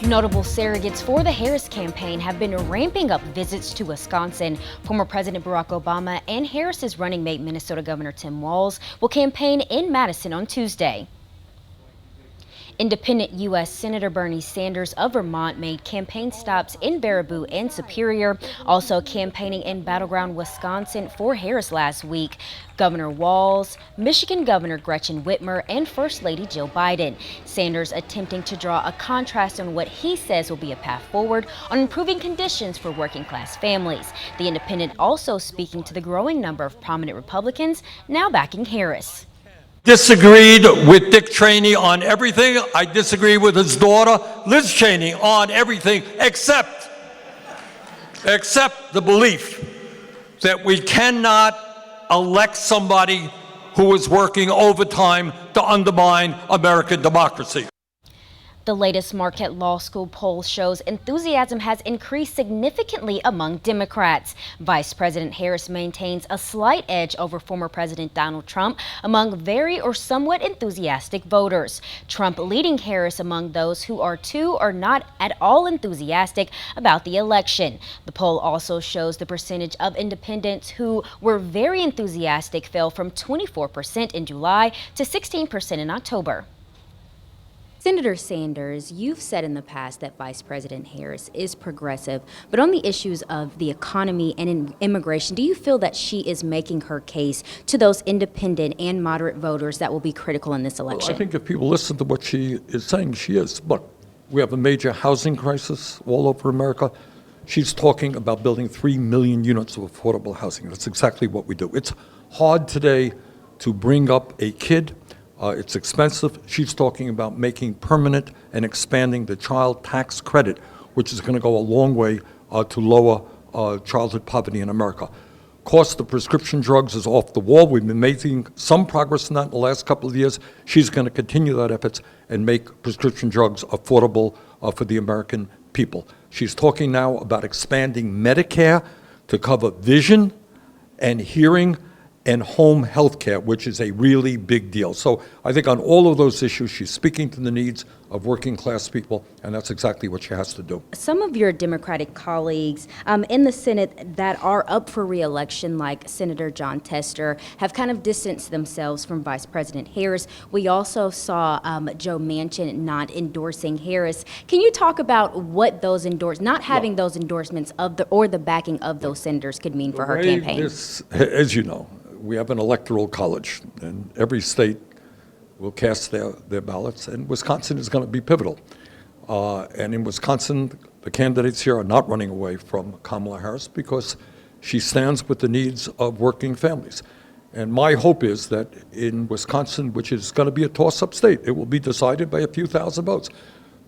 Notable surrogates for the Harris campaign have been ramping up visits to Wisconsin. Former President Barack Obama and Harris's running mate Minnesota Governor Tim Walz will campaign in Madison on Tuesday. Independent U.S. Senator Bernie Sanders of Vermont made campaign stops in Baraboo and Superior, also campaigning in battleground Wisconsin for Harris last week. Governor Walz, Michigan Governor Gretchen Whitmer, and First Lady Jill Biden. Sanders attempting to draw a contrast on what he says will be a path forward on improving conditions for working-class families. The Independent also speaking to the growing number of prominent Republicans now backing Harris. Disagreed with Dick Cheney on everything. I disagree with his daughter, Liz Cheney, on everything except the belief that we cannot elect somebody who is working overtime to undermine American democracy. The latest Marquette Law School poll shows enthusiasm has increased significantly among Democrats. Vice President Harris maintains a slight edge over former President Donald Trump among very or somewhat enthusiastic voters. Trump leading Harris among those who are too or not at all enthusiastic about the election. The poll also shows the percentage of independents who were very enthusiastic fell from 24% in July to 16% in October. Senator Sanders, you've said in the past that Vice President Harris is progressive, but on the issues of the economy and immigration, do you feel that she is making her case to those independent and moderate voters that will be critical in this election? Well, I think if people listen to what she is saying, she is. Look, we have a major housing crisis all over America. She's talking about building 3 million units of affordable housing. That's exactly what we do. It's hard today to bring up a kid. It's expensive. She's talking about making permanent and expanding the child tax credit, which is going to go a long way to lower childhood poverty in America. Cost of prescription drugs is off the wall. We've been making some progress in that in the last couple of years. She's going to continue that efforts and make prescription drugs affordable for the American people. She's talking now about expanding Medicare to cover vision and hearing and home health care, which is a really big deal. So I think on all of those issues, she's speaking to the needs of working class people, and that's exactly what she has to do. Some of your Democratic colleagues in the Senate that are up for re-election, like Senator John Tester, have kind of distanced themselves from Vice President Harris. We also saw Joe Manchin not endorsing Harris. Can you talk about what those not having those endorsements of the backing of those senators could mean for her campaign? As you know, we have an electoral college, and every state will cast their ballots, and Wisconsin is going to be pivotal. And in Wisconsin, the candidates here are not running away from Kamala Harris because she stands with the needs of working families. And my hope is that in Wisconsin, which is going to be a toss-up state, it will be decided by a few thousand votes.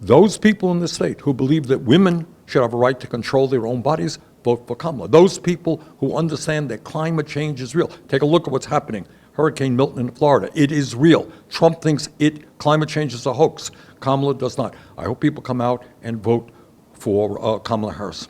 Those people in the state who believe that women should have a right to control their own bodies vote for Kamala. Those people who understand that climate change is real. Take a look at what's happening. Hurricane Milton in Florida. It is real. Trump thinks climate change is a hoax. Kamala does not. I hope people come out and vote for Kamala Harris.